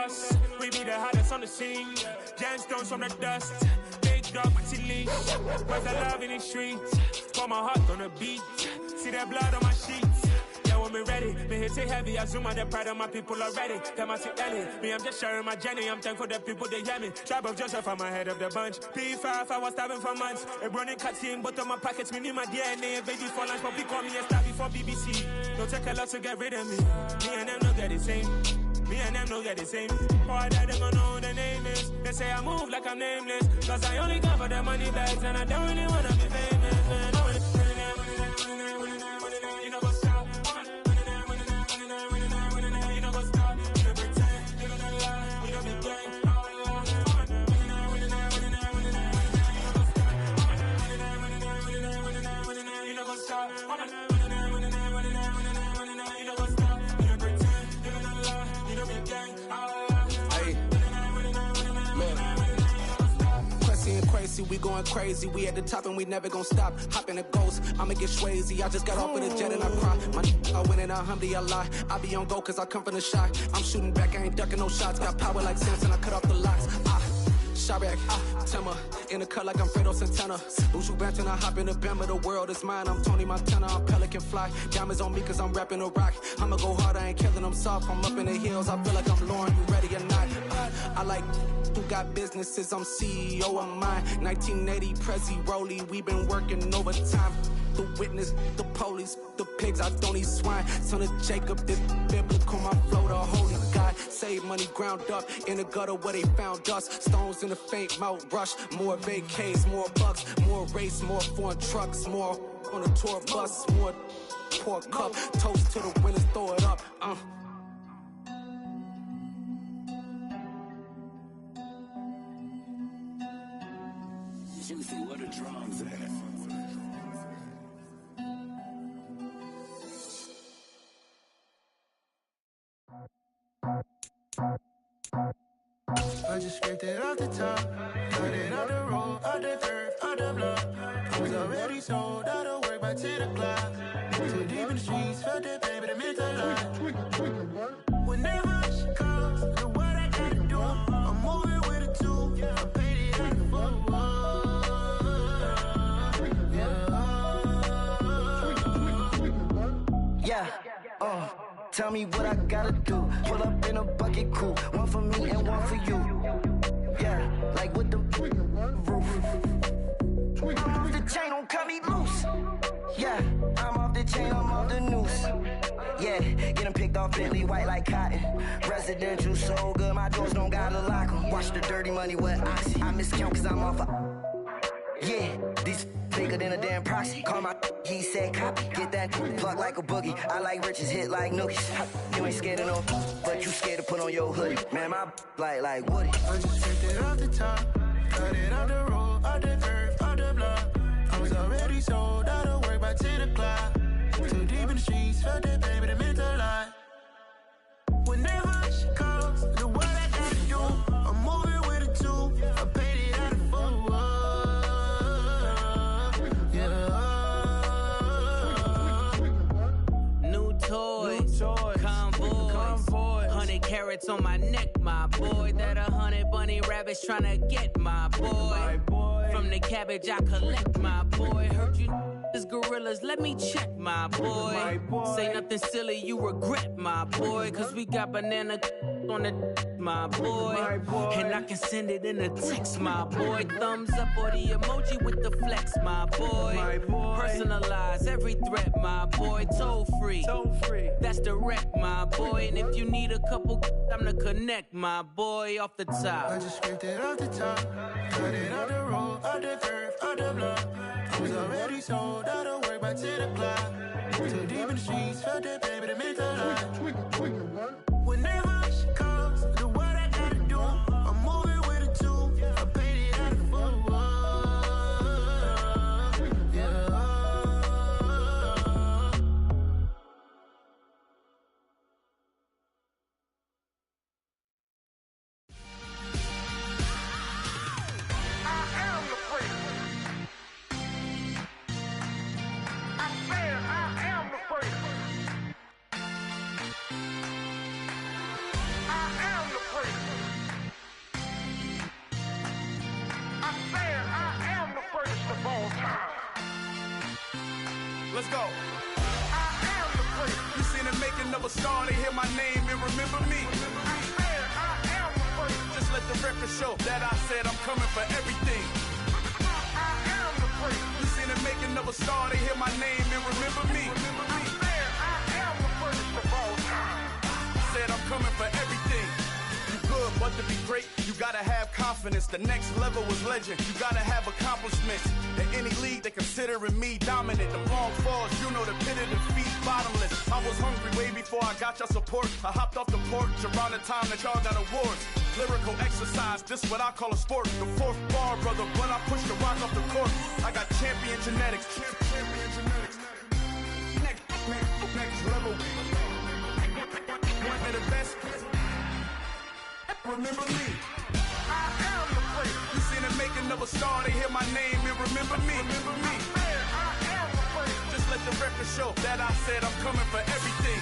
boss. We be the hottest on the scene. Gemstones from the dust. Big dog, my leash. Where's the love in the streets? Pour my heart on the beat. See that blood on my sheets. Yeah, when me ready, me hit it heavy. I zoom out the pride of my people already. Them I see Ellie. Me, I'm just sharing my journey. I'm thankful the people they hear me. Tribe of Joseph, I'm ahead of the bunch. P5, I was starving for months. A running cutscene, but on my pockets, me need my DNA. Baby for lunch, but we call me a star before BBC. Don't take a lot to get rid of me. Me and them no get the same. Me and them no get the same. Boy, that they gonna know who the name is. They say I move like I'm nameless. Cause I only come for the money bags. And I don't really wanna be famous, man. You know what's up? You know what's up? You know pretend. You know the lie. You know be gang. You know what's up? Crazy, we going crazy. We at the top and we never gonna stop. Hop in a ghost, I'ma get swayzy. I just got off with a jet and I cry. I win and I alhamdulillah. I be on go cause I come from the shot. I'm shooting back, I ain't ducking no shots. Got power like Samson, I cut off the locks. Sharek, Timmer, in the cut like I'm Fredo Santana. Buju Banton, I hop in the Bama, the world is mine. I'm Tony Montana, I'm Pelican Fly. Diamonds on me cause I'm rapping a rock. I'ma go hard, I ain't killing them soft. I'm up in the hills, I feel like I'm Lauren, you ready or not? I like who got businesses, I'm CEO of mine. 1980, Prezi Rolly, we been working overtime. The witness, the police, the pigs, I don't eat swine. Son of Jacob, this biblical, my flow, the holy God. Save money ground up in the gutter where they found us. Stones in the faint mouth rush. More vacays, more bucks, more race, more foreign trucks, more on a tour bus, more pour cup. Toast to the winners, throw it up. Juicy, where the drums at? I just scraped it off the top, cut it out the road, out the turf, out the block. I was already sold, out of work by 10 o'clock. Too deep in the streets, felt that pain, but it meant a lot. Whenever she calls, the what I gotta do, I'm moving with a two, I paid it out the full. Yeah, tell me what I gotta do. Pull up in a bucket crew, one for me and one for you. Yeah, like with the roof. I'm off the chain, don't cut me loose. Yeah, I'm off the chain, I'm off the noose. Yeah, getting picked off Bentley white like cotton. Residential so good, my doors don't gotta lock 'em. Watch the dirty money with oxy. I miscount cause I'm off yeah, these bigger than a damn proxy. Call my he said copy. Get that plug like a boogie. I like riches, hit like nookies. You ain't scared of no, but you scared to put on your hoodie. Man, my like Woody. I just scraped it off the top, cut it out the road, out the turf, out the block. I was already sold, out of work by 10 o'clock. Too deep in the streets, felt that pain, but it meant a lot. Whenever she calls, the what I gotta do, I'm moving with a two, I paid it out of full. Convoy, 100 carats on my neck, my boy. That 100 bunny rabbits tryna get my boy. From the cabbage I collect, my boy. Heard you is gorillas, let me check, my boy. Say nothing silly, you regret, my boy. Cause we got banana on the my boy. And I can send it in a text, my boy. Thumbs up or the emoji with the flex, my boy. Personalize every threat, my boy. Toll free, that's direct, my boy. And if you need a couple, I'm the connect, my boy. Off the top, I just scraped it off the top, cut it out the road, out the turf, out the block. I was already sold, out of work by 10 o'clock. Too deep in the streets, felt that pain, but it meant a lot. Whenever she calls, the what I gotta do, I'm moving with a two, I paid it out of full. Let's go. You seen the making of a star, they hear my name and remember me. Just let the record show that I said I'm coming for everything. You seen the making of a star, they hear my name and remember me. Said I'm coming for everything. You good, but to be great, you gotta have confidence. The next level was legend. You gotta have accomplishments. In any league, they considering me dominant. The long falls, you know the pit of defeat, bottomless. I was hungry way before I got your support. I hopped off the porch around the time that y'all got awards. Lyrical exercise, this what I call a sport. The fourth bar, brother, when I push the rock off the court. I got champion genetics. Next level. One of the best. Remember me. I am the place. You seen the making of a star, they hear my name and remember me. Remember me. I am the place. Just let the record show that I said I'm coming for everything.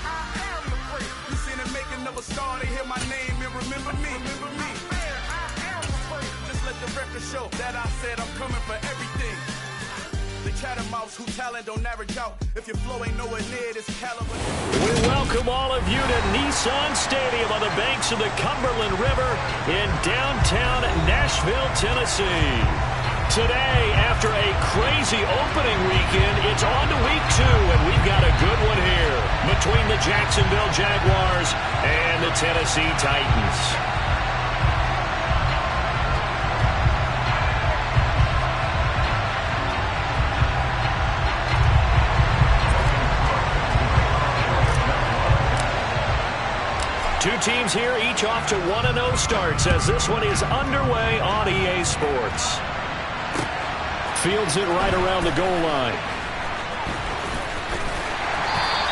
I am the place. You seen the making of a star, they hear my name and remember me. Remember me. I am the place. Just let the record show that I said I'm coming for everything. The Catamounts who talent don't average out. If your flow ain't nowhere near this caliber. We welcome all of you to Nissan Stadium on the banks of the Cumberland River in downtown Nashville, Tennessee. Today, after a crazy opening weekend, it's on to week 2, and we've got a good one here between the Jacksonville Jaguars and the Tennessee Titans. Two teams here, each off to 1-0 starts as this one is underway on EA Sports. Fields it right around the goal line.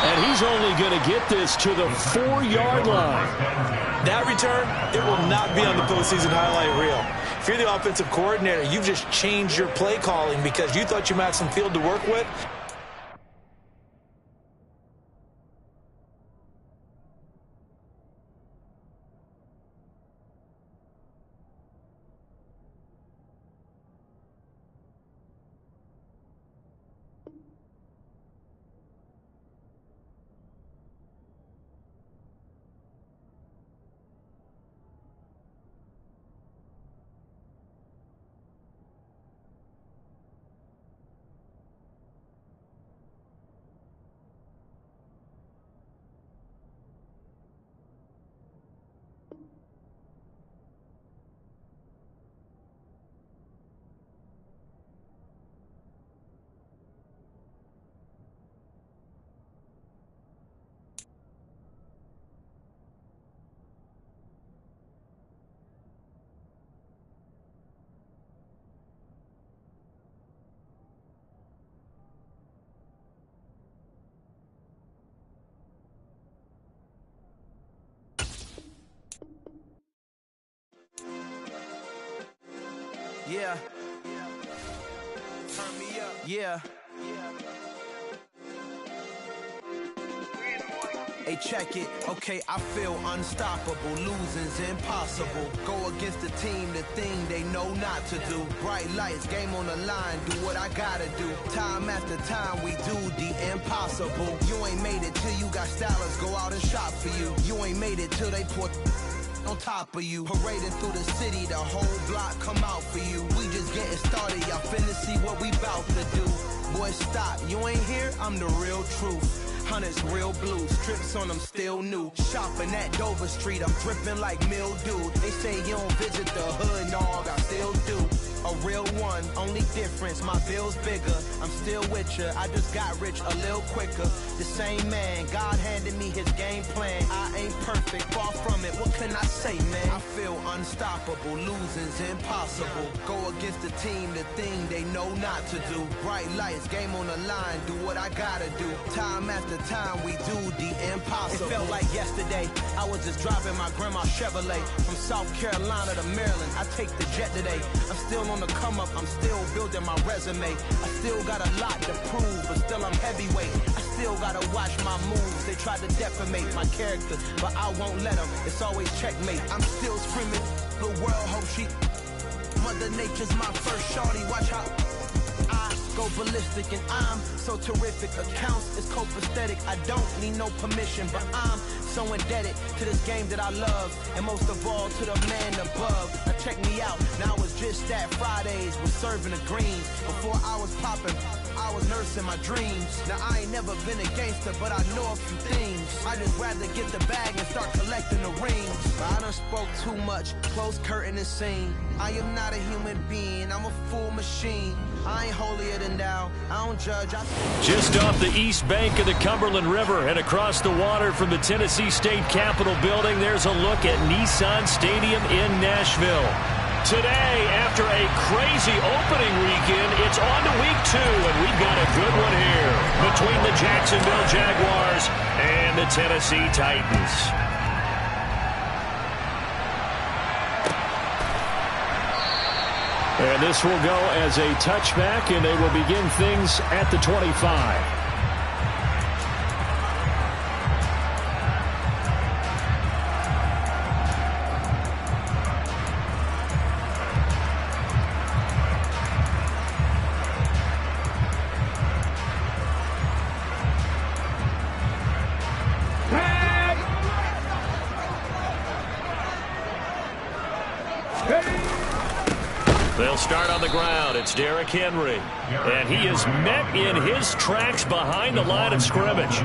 And he's only going to get this to the 4-yard line. That return, it will not be on the postseason highlight reel. If you're the offensive coordinator, you've just changed your play calling because you thought you might have some field to work with. Yeah. Turn me up. Yeah. Hey, check it. Okay, I feel unstoppable. Losing's impossible. Go against the team, the thing they know not to do. Bright lights, game on the line. Do what I gotta do. Time after time, we do the impossible. You ain't made it till you got stylists go out and shop for you. You ain't made it till they put on top of you. Parading through the city, the whole block come out for you. We just getting started, y'all finna see what we bout to do. Boy, stop, you ain't here, I'm the real truth. Hunters, real blues, trips on them still new. Shopping at Dover Street, I'm dripping like mildew. They say you don't visit the hood, dog, I still do. A real one, only difference, my bill's bigger. I'm still with ya, I just got rich a little quicker. The same man, God handed me his game plan. I ain't perfect, far from it, what can I say, man? I feel unstoppable, losing's impossible. Go against the team, the thing they know not to do. Bright lights, game on the line, do what I gotta do. Time after time, we do the impossible. It felt like yesterday, I was just driving my grandma's Chevrolet. From South Carolina to Maryland, I take the jet today. I'm still on the come up, I'm still building my resume. I still got a lot to prove, but still I'm heavyweight. I still gotta watch my moves. They try to defamate my character, but I won't let them. It's always checkmate. I'm still screaming, the world hope she. Mother Nature's my first shorty. Watch how ballistic, and I'm so terrific. Accounts is copacetic. I don't need no permission, but I'm so indebted to this game that I love, and most of all to the man above. Now check me out. Now it's just that Fridays was serving the greens. Before I was popping, I was nursing my dreams. Now I ain't never been a gangster, but I know a few things. I just rather get the bag and start collecting the rings. But I done spoke too much, close curtain and scene. I am not a human being, I'm a full machine. I ain't holier than thou, I don't judge. Just off the east bank of the Cumberland River and across the water from the Tennessee State Capitol building, there's a look at Nissan Stadium in Nashville. Today, after a crazy opening weekend, it's on to week 2, and we've got a good one here between the Jacksonville Jaguars and the Tennessee Titans. And this will go as a touchback, and they will begin things at the 25. They'll start on the ground. It's Derrick Henry. And he is met in his tracks behind the line of scrimmage.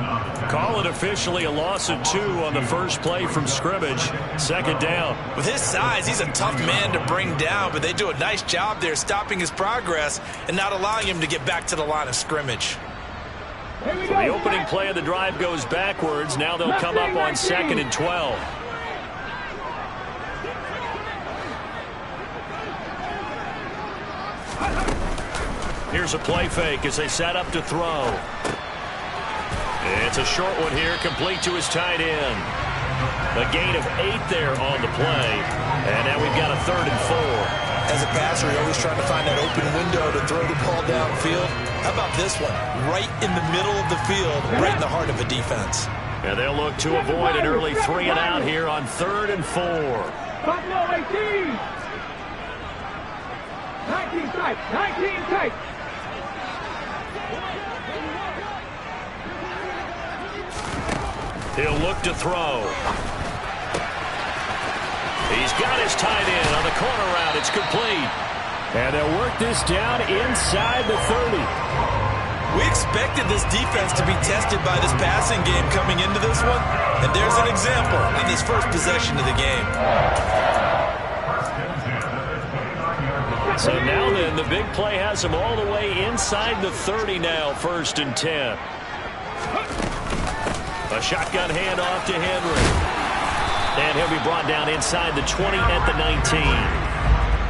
Call it officially a loss of 2 on the first play from scrimmage. Second down. With his size, he's a tough man to bring down, but they do a nice job there stopping his progress and not allowing him to get back to the line of scrimmage. So the opening play of the drive goes backwards. Now they'll come up on 2nd and 12. Here's a play fake as they set up to throw. It's a short one here, complete to his tight end. A gain of 8 there on the play. And now we've got a 3rd and 4. As a passer, you're always trying to find that open window to throw the ball downfield. How about this one? Right in the middle of the field, right in the heart of a defense. And they'll look to avoid an early 3 and out here on 3rd and 4. Buffalo 18. 19 tight. 19 tight. He'll look to throw. He's got his tight end on the corner route. It's complete. And they'll work this down inside the 30. We expected this defense to be tested by this passing game coming into this one. And there's an example in this first possession of the game. So now then, the big play has him all the way inside the 30 now, 1st and 10. A shotgun handoff to Henry. And he'll be brought down inside the 20 at the 19.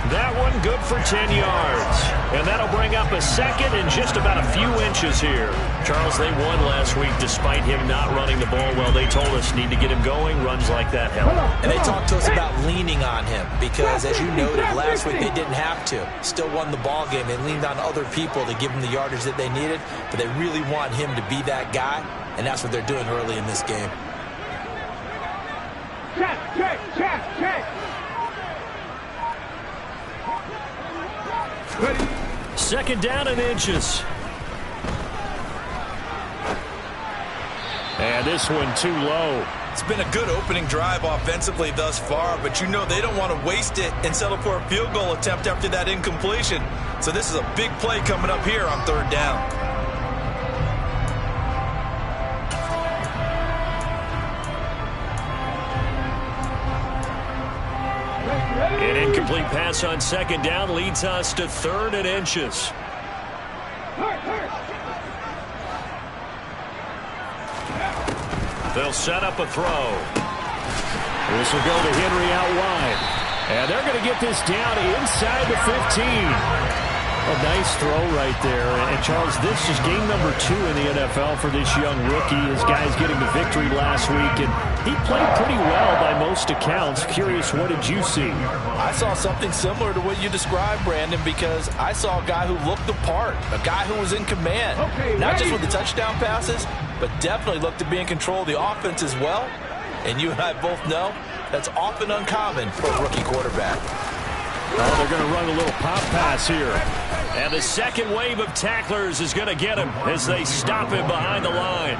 That one good for 10 yards. And that'll bring up a 2nd and just about a few inches here. Charles, they won last week despite him not running the ball well. They told us need to get him going. Runs like that help. And they talked to us about leaning on him because, as you noted, last week they didn't have to. Still won the ball game. They leaned on other people to give them the yardage that they needed. But they really want him to be that guy. And that's what they're doing early in this game. Check. 2nd down and inches. And this one too low. It's been a good opening drive offensively thus far, but you know they don't want to waste it and settle for a field goal attempt after that incompletion. So this is a big play coming up here on 3rd down. An incomplete pass on 2nd down leads us to 3rd and inches. They'll set up a throw. This will go to Henry out wide. And they're going to get this down inside the 15. A nice throw right there. And Charles, this is game number 2 in the NFL for this young rookie. His guys getting the victory last week, and he played pretty well by most accounts. Curious, what did you see? I saw something similar to what you described, Brandon, because I saw a guy who looked the part, a guy who was in command. Not just with the touchdown passes, but definitely looked to be in control of the offense as well. And you and I both know that's often uncommon for a rookie quarterback. Oh, they're going to run a little pop pass here. And the second wave of tacklers is going to get him as they stop him behind the line.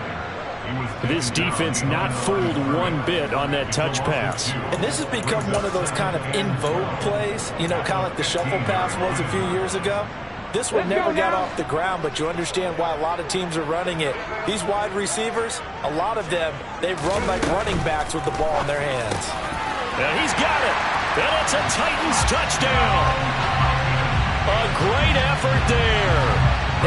This defense not fooled one bit on that touch pass. And this has become one of those kind of in vogue plays, you know, kind of like the shuffle pass was a few years ago. This one never got off the ground, but you understand why a lot of teams are running it. These wide receivers, a lot of them, they run like running backs with the ball in their hands. And he's got it. And it's a Titans touchdown. A great effort there.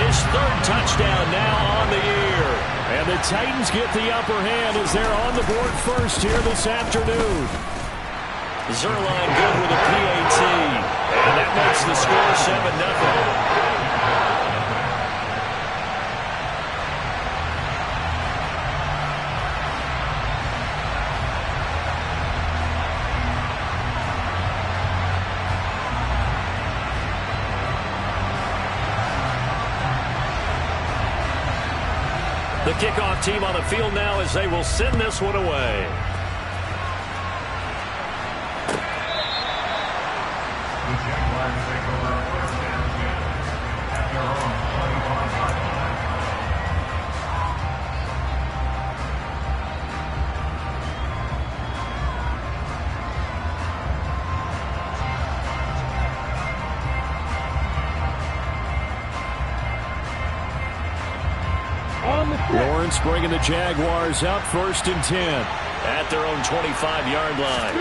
His third touchdown now on the year. And the Titans get the upper hand as they're on the board first here this afternoon. Zerline good with a PAT. And that makes the score 7-0. The kickoff team on the field now as they will send this one away. The Jaguars take over first and 10 at their own 25-yard line. Lawrence bringing the Jaguars up first and 10 at their own 25-yard line.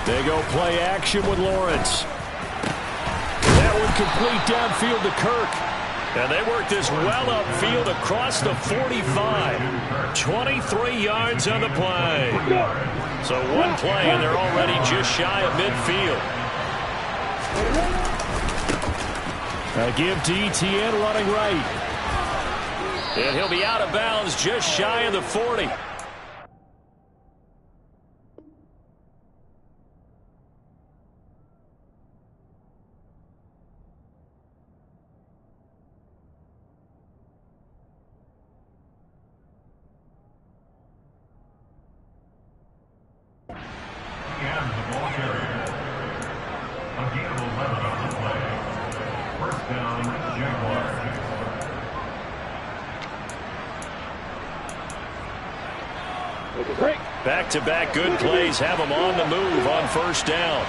They go play action with Lawrence. That one complete downfield to Kirk. And they work this well upfield across the 45. 23 yards on the play. So one play and they're already just shy of midfield. A give to Etienne running right. And he'll be out of bounds just shy of the 40. And the ball carrier. A gain of 11 on the play. First down, Jaguars. Back-to-back good plays have them on the move on first down.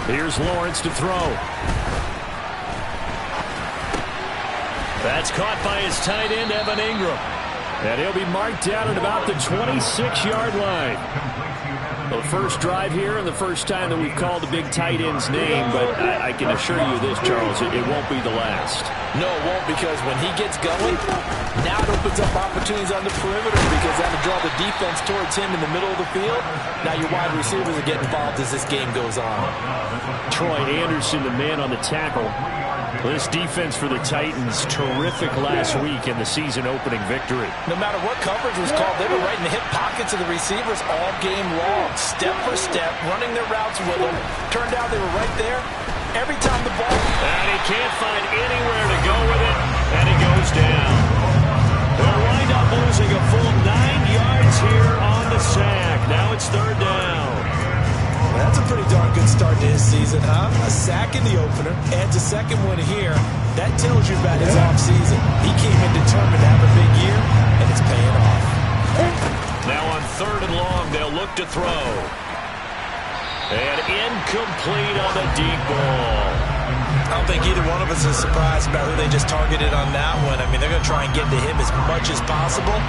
Here's Lawrence to throw. That's caught by his tight end, Evan Ingram. And he'll be marked down at about the 26-yard line. The first drive here and the first time that we've called the big tight end's name, but I can assure you this, Charles, it won't be the last. No, it won't, because when he gets going, now it opens up opportunities on the perimeter because that'll draw the defense towards him in the middle of the field. Now your wide receivers will get involved as this game goes on. Troy Anderson, the man on the tackle. This defense for the Titans, terrific last week in the season opening victory. No matter what coverage was called, they were right in the hip pockets of the receivers all game long. Step for step, running their routes with them. Turned out they were right there every time the ball. And he can't find anywhere to go with it, and he goes down. They'll wind up losing a full 9 yards here on the sack. Now it's third down. That's a pretty darn good start to his season, huh? A sack in the opener, adds a second one here. That tells you about his offseason. He came in determined to have a big year, and it's paying off. Now on third and long, they'll look to throw. And incomplete on the deep ball. I don't think either one of us is surprised about who they just targeted on that one. I mean, they're going to try and get to him as much as possible.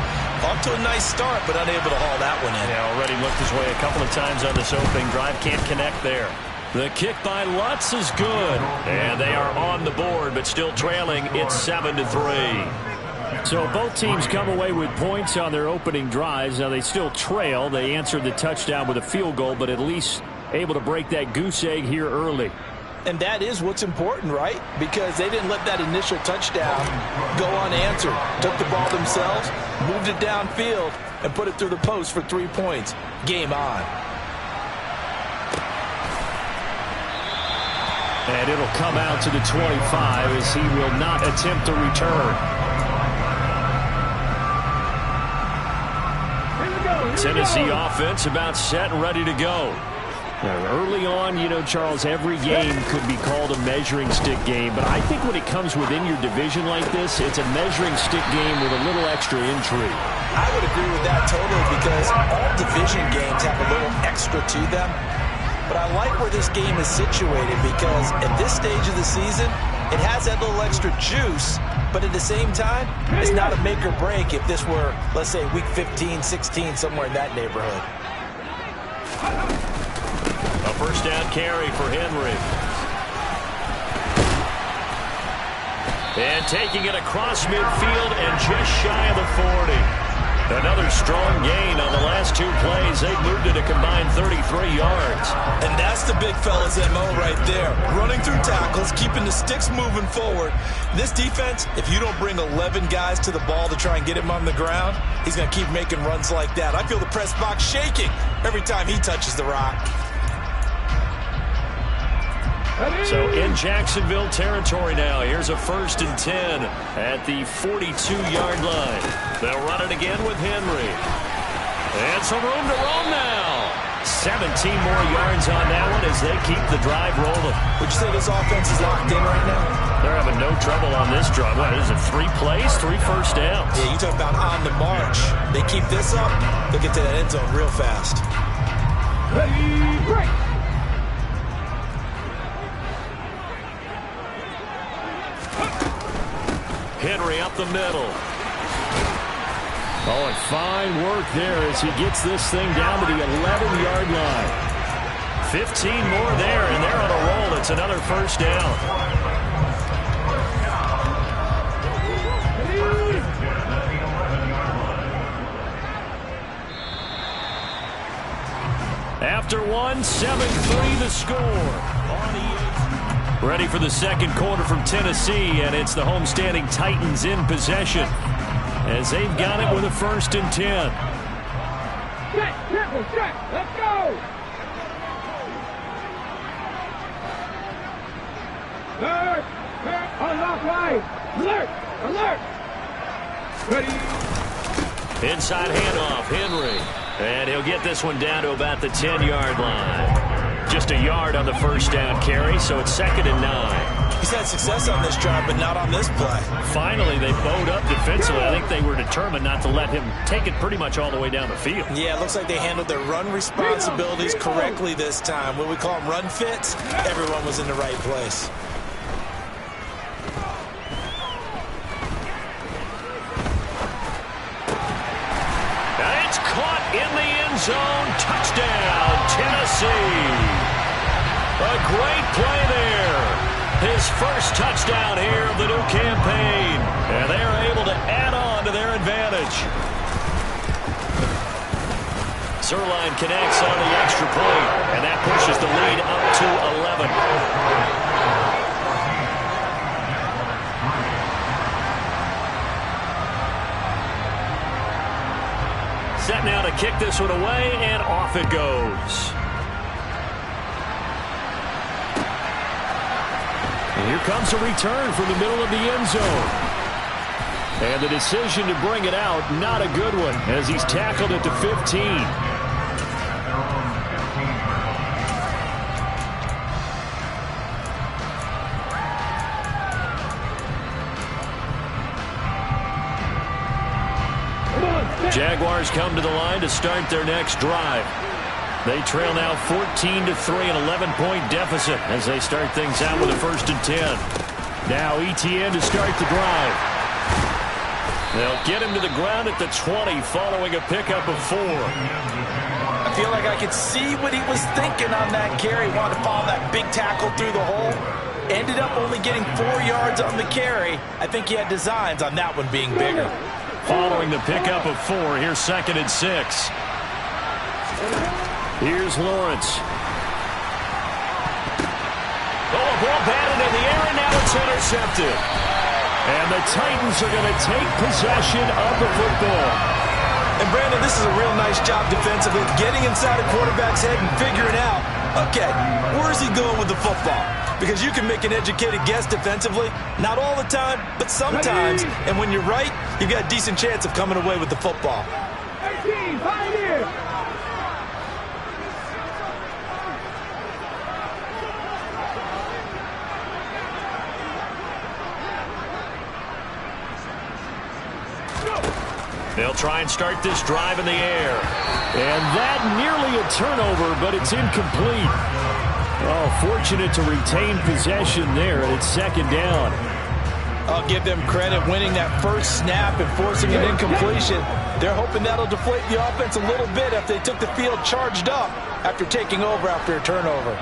Off to a nice start, but unable to haul that one in. Yeah, already looked his way a couple of times on this opening drive. Can't connect there. The kick by Lutz is good. And they are on the board, but still trailing. It's 7-3. So both teams come away with points on their opening drives. Now they still trail. They answered the touchdown with a field goal, but at least able to break that goose egg here early. And that is what's important, right? Because they didn't let that initial touchdown go unanswered. Took the ball themselves, moved it downfield, and put it through the post for 3 points. Game on. And it'll come out to the 25 as he will not attempt to return. Here we go. Tennessee offense about set and ready to go. Now, early on, you know, Charles, every game could be called a measuring stick game, but I think when it comes within your division like this, it's a measuring stick game with a little extra intrigue. I would agree with that totally because all division games have a little extra to them. But I like where this game is situated because at this stage of the season, it has that little extra juice, but at the same time, it's not a make or break if this were, let's say, week 15, 16, somewhere in that neighborhood. A first down carry for Henry. And taking it across midfield and just shy of the 40. Another strong gain on the last two plays. They've moved it a combined 33 yards. And that's the big fella's MO right there. Running through tackles, keeping the sticks moving forward. This defense, if you don't bring 11 guys to the ball to try and get him on the ground, he's going to keep making runs like that. I feel the press box shaking every time he touches the rock. So in Jacksonville territory now. Here's a 1st and 10 at the 42-yard line. They'll run it again with Henry. And some room to roam now. 17 more yards on that one as they keep the drive rolling. Would you say this offense is locked in right now? They're having no trouble on this drive. What is it, 3 plays, 3 first downs? Yeah, you talk about on the march. They keep this up, they'll get to that end zone real fast. Ready, break! Henry up the middle. Oh, and fine work there as he gets this thing down to the 11-yard line. 15 more there, and they're on a roll. It's another first down. After one, 7-3 the score. Ready for the second quarter from Tennessee, and it's the homestanding Titans in possession as they've got it with a 1st and 10. Set, triple, set, let's go! Alert, unlock line, alert, alert! Ready? Inside handoff, Henry. And he'll get this one down to about the 10-yard line. Just a yard on the first down carry, so it's 2nd and 9. He's had success on this drive, but not on this play. Finally, they bowed up defensively. I think they were determined not to let him take it pretty much all the way down the field. Yeah, it looks like they handled their run responsibilities correctly this time. When we call them run fits, everyone was in the right place. It's caught in the end zone. Touchdown, Tennessee. A great play there. His first touchdown here of the new campaign. And they are able to add on to their advantage. Zerline connects on the extra point, and that pushes the lead up to 11. Set now to kick this one away, and off it goes. And here comes a return from the middle of the end zone. And the decision to bring it out, not a good one, as he's tackled at the 15. Jaguars come to the line to start their next drive. They trail now 14-3, an 11-point deficit as they start things out with a 1st and 10. Now Etienne to start the drive. They'll get him to the ground at the 20 following a pickup of 4. I feel like I could see what he was thinking on that carry. He wanted to follow that big tackle through the hole. Ended up only getting 4 yards on the carry. I think he had designs on that one being bigger. Following the pickup of 4, here's 2nd and 6. Here's Lawrence. Oh, a ball batted in the air, and now it's intercepted. And the Titans are going to take possession of the football. And Brandon, this is a real nice job defensively, getting inside a quarterback's head and figuring out, okay, where's he going with the football? Because you can make an educated guess defensively, not all the time, but sometimes. And when you're right, you've got a decent chance of coming away with the football. 18, Pioneer! They'll try and start this drive in the air. And that nearly a turnover, but it's incomplete. Oh, fortunate to retain possession there, and it's second down. I'll give them credit winning that first snap and forcing an incompletion. They're hoping that'll deflate the offense a little bit if they took the field charged up after taking over after a turnover.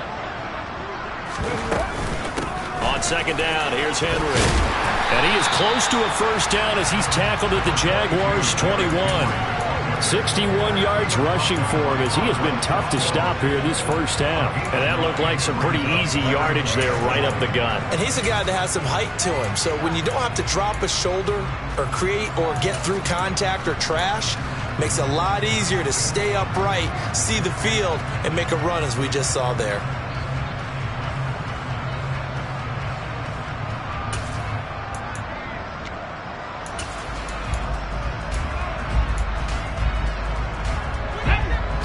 On second down, here's Henry. And he is close to a first down as he's tackled at the Jaguars' 21. 61 yards rushing for him as he has been tough to stop here this first half. And that looked like some pretty easy yardage there right up the gut. And he's a guy that has some height to him. So when you don't have to drop a shoulder or create or get through contact or trash, makes it a lot easier to stay upright, see the field, and make a run as we just saw there.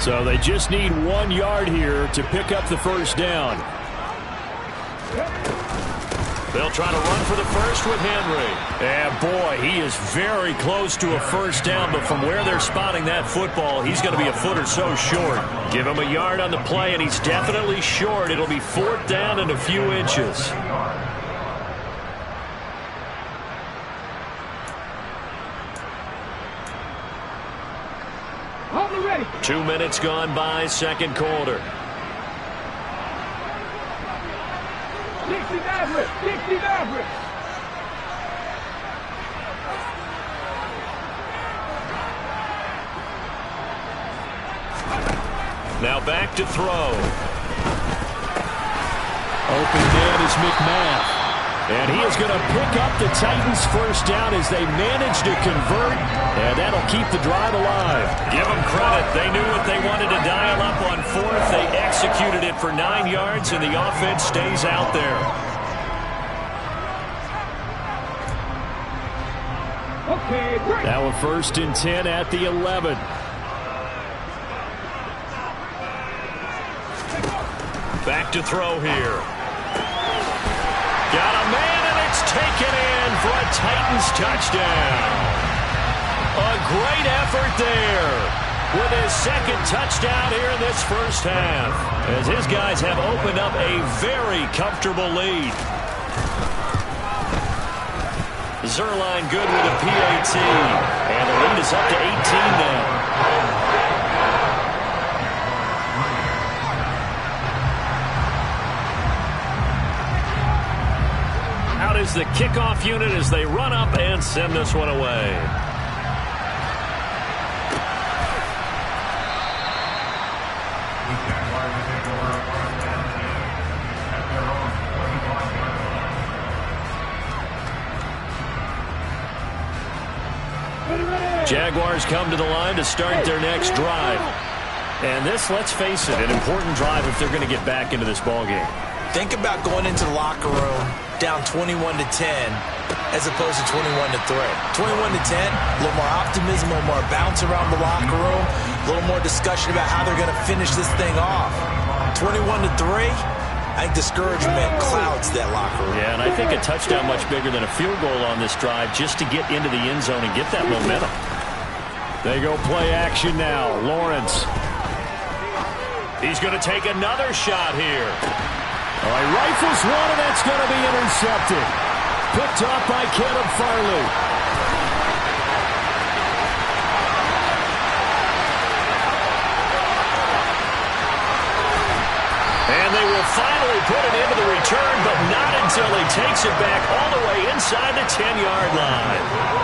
So they just need 1 yard here to pick up the first down. They'll try to run for the first with Henry. And boy, he is very close to a first down, but from where they're spotting that football, he's going to be a foot or so short. Give him a yard on the play, and he's definitely short. It'll be fourth down and a few inches. Ready. 2 minutes gone by, second quarter. 69. Now back to throw. Open man is McMath. And he is going to pick up the Titans' first down as they manage to convert. And that'll keep the drive alive. Give them credit. They knew what they wanted to dial up on fourth. They executed it for 9 yards, and the offense stays out there. Okay, great. Now a 1st and 10 at the 11. Back to throw here. Got a man, and it's taken in for a Titans touchdown. A great effort there with his second touchdown here in this first half, as his guys have opened up a very comfortable lead. Zerline good with a PAT, and the lead is up to 18 now. Out is the kickoff unit as they run up and send this one away. Jaguars come to the line to start their next drive. And this, let's face it, an important drive if they're going to get back into this ballgame. Think about going into the locker room down 21-10 as opposed to 21-3. 21-10, a little more optimism, a little more bounce around the locker room, a little more discussion about how they're going to finish this thing off. 21-3, I think discouragement clouds that locker room. Yeah, and I think a touchdown much bigger than a field goal on this drive just to get into the end zone and get that momentum. They go play action now. Lawrence. He's going to take another shot here. All right, rifles one, and that's going to be intercepted. Picked up by Caleb Farley. And they will finally put it into the return, but not until he takes it back all the way inside the 10-yard line.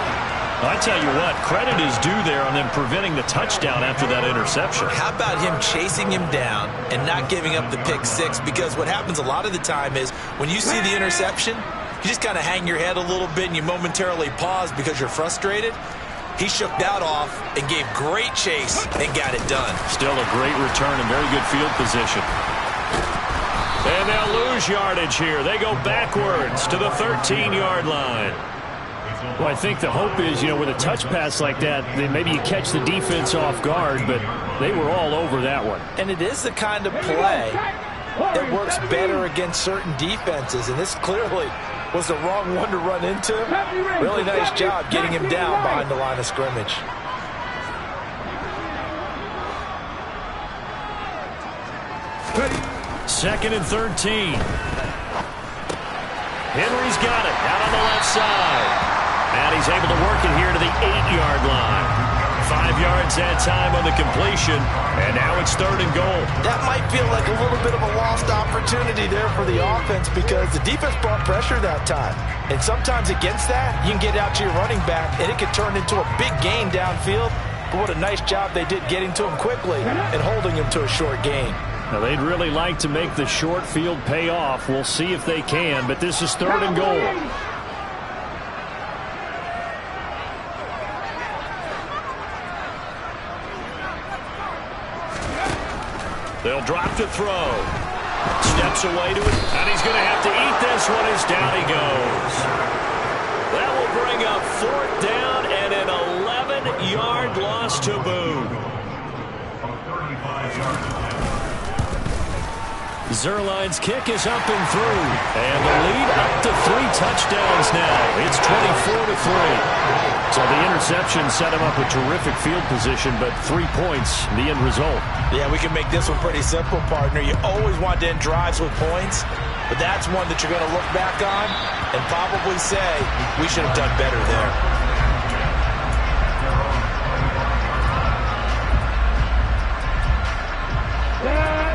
I tell you what, credit is due there on them preventing the touchdown after that interception. How about him chasing him down and not giving up the pick six? Because what happens a lot of the time is when you see the interception, you just kind of hang your head a little bit and you momentarily pause because you're frustrated. He shook that off and gave great chase and got it done. Still a great return and very good field position. And they'll lose yardage here. They go backwards to the 13-yard line. Well, I think the hope is, with a touch pass like that, then maybe you catch the defense off guard, but they were all over that one. And it is the kind of play that works better against certain defenses, and this clearly was the wrong one to run into. Really nice job getting him down behind the line of scrimmage. 2nd and 13. Henry's got it out on the left side. And he's able to work it here to the 8-yard line. 5 yards that time on the completion. And now it's 3rd and goal. That might feel like a little bit of a lost opportunity there for the offense because the defense brought pressure that time. And sometimes against that, you can get out to your running back, and it can turn into a big gain downfield. But what a nice job they did getting to him quickly and holding him to a short gain. Now, they'd really like to make the short field pay off. We'll see if they can, but this is 3rd and goal. They'll drop to throw. Steps away to it, and he's going to have to eat this one as down he goes. That will bring up 4th down and an 11-yard loss to boot. Zerline's kick is up and through, and the lead up to 3 touchdowns now. It's 24-3. So the interception set him up with terrific field position, but 3 points, the end result. Yeah, we can make this one pretty simple, partner. You always want to end drives with points, but that's one that you're going to look back on and probably say, we should have done better there.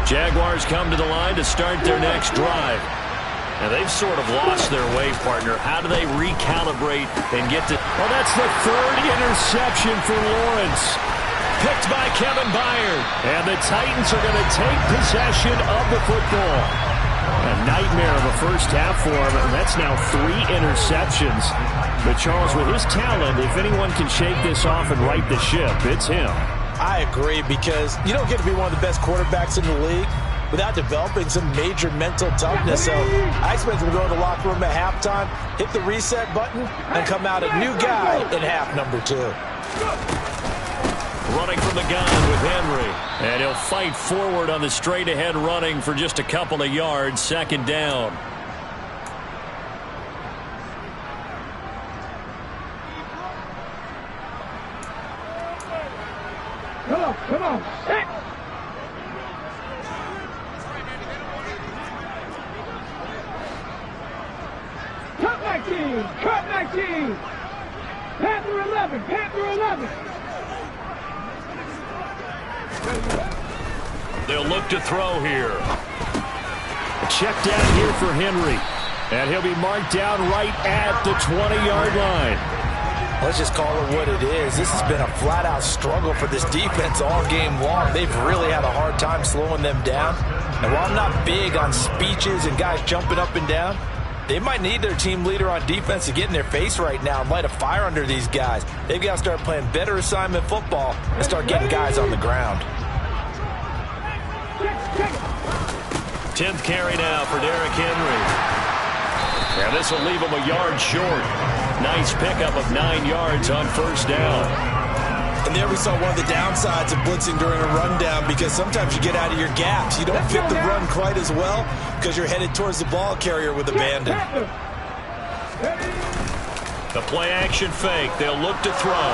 Jaguars come to the line to start their next drive. And they've sort of lost their way, partner. How do they recalibrate and get to... Well, that's the 3rd interception for Lawrence. Picked by Kevin Byard. And the Titans are going to take possession of the football. A nightmare of a first half for him. And that's now 3 interceptions. But Charles, with his talent, if anyone can shake this off and right the ship, it's him. I agree, because you don't get to be one of the best quarterbacks in the league without developing some major mental toughness. So I expect him to go to the locker room at halftime, hit the reset button, and come out a new guy in half number 2. Running from the gun with Henry. And he'll fight forward on the straight-ahead running for just a couple of yards. 2nd down. Come on, set! Cut 19! Cut 19! Panther 11! Panther 11! They'll look to throw here. A check down here for Henry. And he'll be marked down right at the 20-yard line. Let's just call it what it is. This has been a flat-out struggle for this defense all game long. They've really had a hard time slowing them down. And while I'm not big on speeches and guys jumping up and down, they might need their team leader on defense to get in their face right now and light a fire under these guys. They've got to start playing better assignment football and start getting guys on the ground. 10th carry now for Derrick Henry. And this will leave him a yard short. Nice pickup of 9 yards on 1st down. And there we saw one of the downsides of blitzing during a rundown, because sometimes you get out of your gaps. You don't fit the run quite as well because you're headed towards the ball carrier with abandon. The play action fake. They'll look to throw.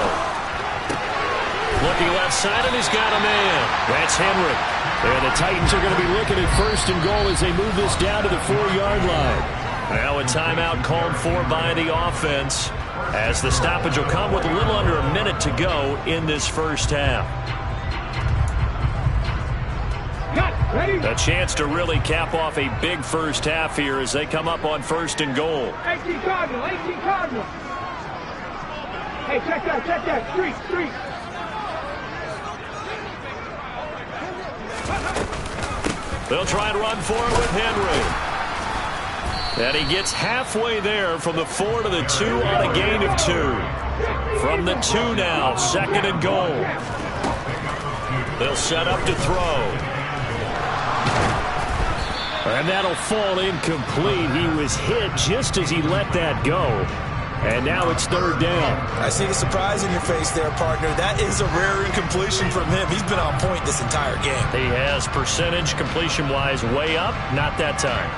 Looking left side, and he's got a man. That's Henry. And the Titans are going to be looking at 1st and goal as they move this down to the 4-yard line. Now a timeout called for by the offense, as the stoppage will come with a little under a minute to go in this first half. A chance to really cap off a big first half here as they come up on 1st and goal. 18 Cardinal, 18 Cardinal. Hey, check that, street. They'll try and run for it with Henry. And he gets halfway there from the 4 to the 2 on a gain of 2. From the 2 now, 2nd and goal. They'll set up to throw. And that'll fall incomplete. He was hit just as he let that go. And now it's 3rd down. I see the surprise in your face there, partner. That is a rare incompletion from him. He's been on point this entire game. He has percentage completion-wise way up. Not that time.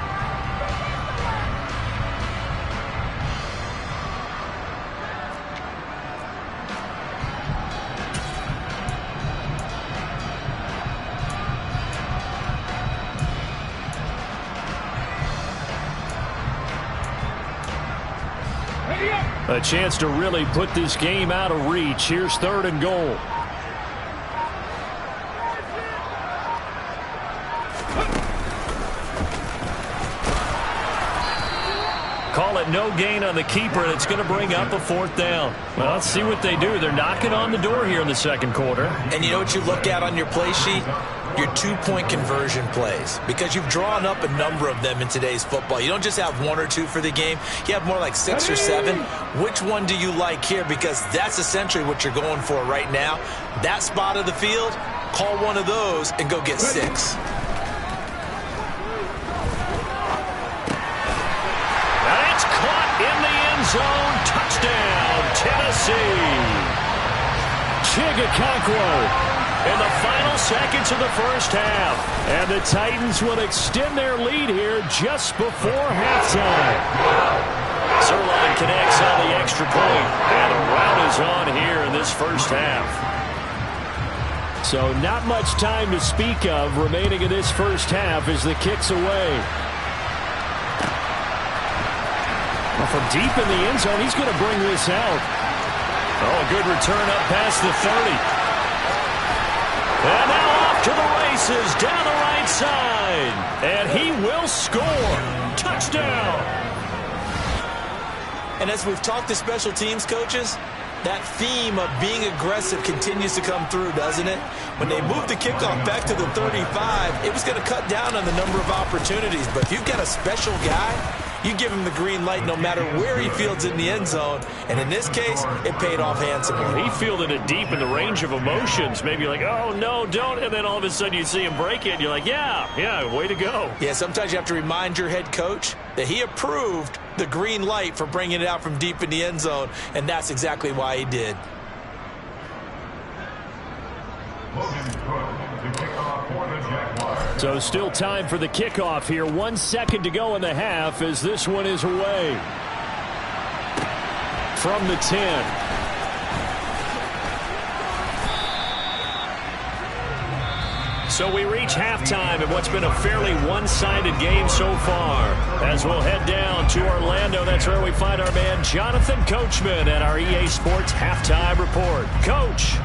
A chance to really put this game out of reach. Here's 3rd and goal. Call it no gain on the keeper, and it's going to bring up a 4th down. Well, let's see what they do. They're knocking on the door here in the 2nd quarter. And you know what you look at on your play sheet? Your 2-point conversion plays, because you've drawn up a number of them in today's football. You don't just have 1 or 2 for the game. You have more like 6 or 7. Which one do you like here? Because that's essentially what you're going for right now. That spot of the field, call one of those and go get 6. That's caught in the end zone. Touchdown, Tennessee. Chigakonkwo in the final seconds of the first half. And the Titans will extend their lead here just before halftime. Zerline connects on the extra point. And a rout is on here in this first half. So not much time to speak of remaining in this first half as the kick's away. Well, from deep in the end zone, he's going to bring this out. Oh, good return up past the 30. And now off to the races down the right side. And he will score. Touchdown. And as we've talked to special teams coaches, that theme of being aggressive continues to come through, doesn't it? When they moved the kickoff back to the 35, it was going to cut down on the number of opportunities. But if you've got a special guy, you give him the green light no matter where he fields in the end zone. And in this case, it paid off handsomely. He fielded it deep in the range of emotions. Maybe like, oh, no, don't. And then all of a sudden you see him break it. And you're like, yeah, way to go. Yeah, sometimes you have to remind your head coach that he approved the green light for bringing it out from deep in the end zone. And that's exactly why he did. So still time for the kickoff here. 1 second to go in the half as this one is away. From the 10. So we reach halftime in what's been a fairly one-sided game so far. As we'll head down to Orlando, that's where we find our man Jonathan Coachman at our EA Sports Halftime Report. Coach.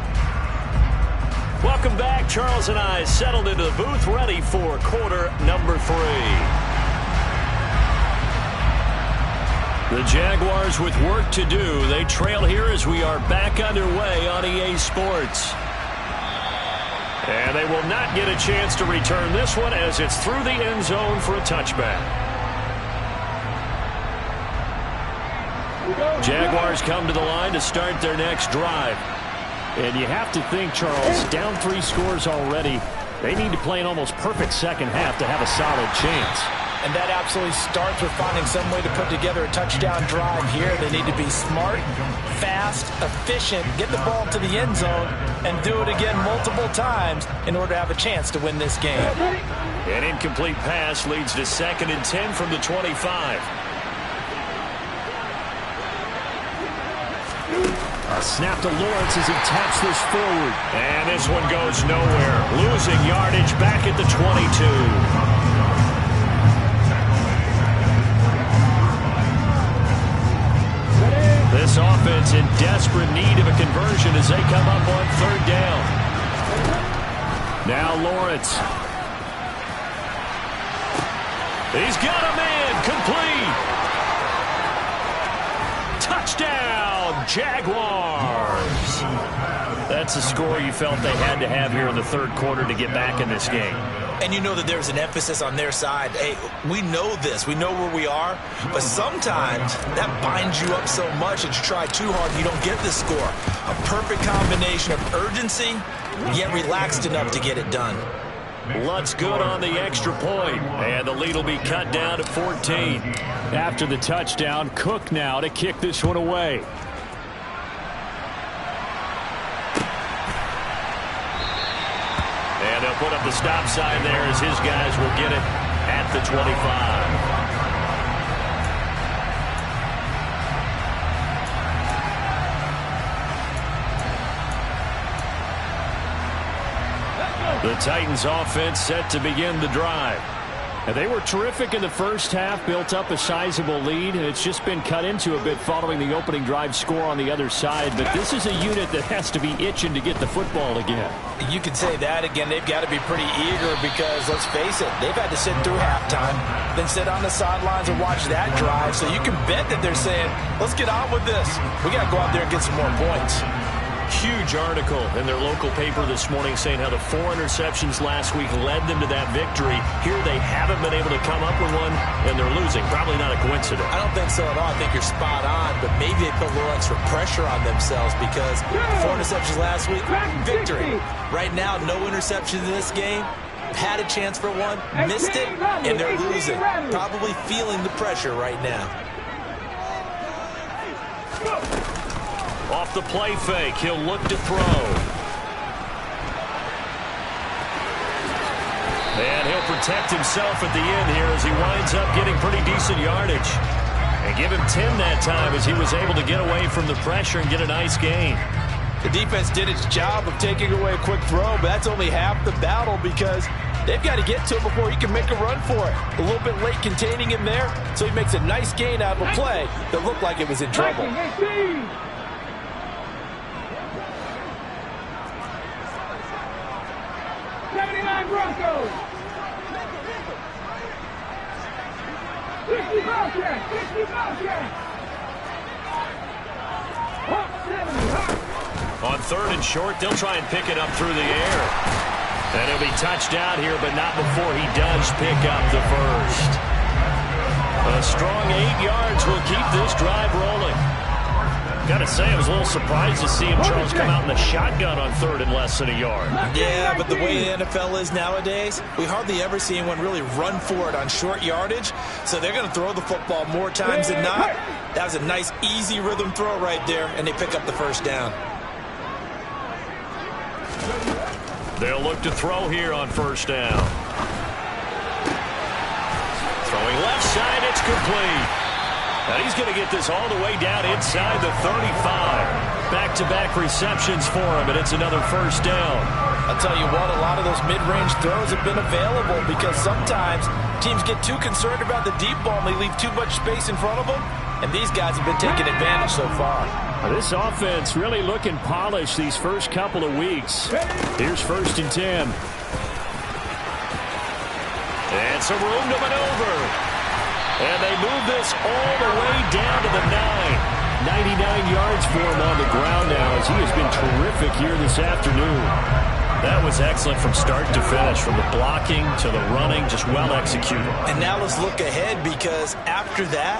Welcome back. Charles and I settled into the booth, ready for quarter number 3. The Jaguars with work to do. They trail here as we are back underway on EA Sports. And they will not get a chance to return this one as it's through the end zone for a touchback. Jaguars come to the line to start their next drive. And you have to think, Charles, down 3 scores already. They need to play an almost perfect second half to have a solid chance. And that absolutely starts with finding some way to put together a touchdown drive here. They need to be smart, fast, efficient, get the ball to the end zone, and do it again multiple times in order to have a chance to win this game. An incomplete pass leads to 2nd and 10 from the 25. A snap to Lawrence as he taps this forward. And this one goes nowhere. Losing yardage back at the 22. This offense in desperate need of a conversion as they come up on 3rd down. Now Lawrence. He's got a man. Complete. Touchdown, Jaguars. That's a score you felt they had to have here in the 3rd quarter to get back in this game. And you know that there's an emphasis on their side. Hey, we know this. We know where we are. But sometimes that binds you up so much that you try too hard and you don't get the score. A perfect combination of urgency, yet relaxed enough to get it done. Lutz good on the extra point, and the lead will be cut down to 14. After the touchdown, Cook now to kick this one away. And they'll put up the stop sign there as his guys will get it at the 25. The Titans offense set to begin the drive. And they were terrific in the first half, built up a sizable lead, and it's just been cut into a bit following the opening drive score on the other side. But this is a unit that has to be itching to get the football again. You could say that again. They've got to be pretty eager because, let's face it, they've had to sit through halftime, then sit on the sidelines and watch that drive. So you can bet that they're saying, let's get on with this. We got to go out there and get some more points. Huge article in their local paper this morning saying how the 4 interceptions last week led them to that victory. Here they haven't been able to come up with one, and they're losing. Probably not a coincidence. I don't think so at all. I think you're spot on, but maybe they put a little extra pressure on themselves because 4 interceptions last week, victory. Right now, no interceptions in this game. Had a chance for one, missed it, and they're losing. Probably feeling the pressure right now. Off the play fake, he'll look to throw. And he'll protect himself at the end here as he winds up getting pretty decent yardage. And give him 10 that time as he was able to get away from the pressure and get a nice gain. The defense did its job of taking away a quick throw, but that's only half the battle because they've got to get to him before he can make a run for it. A little bit late containing him there, so he makes a nice gain out of a play that looked like it was in trouble. 79 Broncos. 60 Bobcats. 60 Bobcats. On 3rd and short, they'll try and pick it up through the air. And he'll be touched down here, but not before he does pick up the first. A strong 8 yards will keep this drive rolling. Got to say, I was a little surprised to see him, Charles, come out in the shotgun on 3rd and less than a yard. Yeah, but the way the NFL is nowadays, we hardly ever see anyone really run for it on short yardage. So they're going to throw the football more times than not. That was a nice, easy rhythm throw right there, and they pick up the first down. They'll look to throw here on 1st down. Throwing left side, it's complete. And he's going to get this all the way down inside the 35. Back-to-back receptions for him, and it's another 1st down. I'll tell you what, a lot of those mid-range throws have been available because sometimes teams get too concerned about the deep ball and they leave too much space in front of them, and these guys have been taking advantage so far. This offense really looking polished these first couple of weeks. Here's 1st and 10. And some room to maneuver. And they move this all the way down to the 9. 99 yards for him on the ground now as he has been terrific here this afternoon. That was excellent from start to finish, from the blocking to the running, just well executed. And now let's look ahead because after that,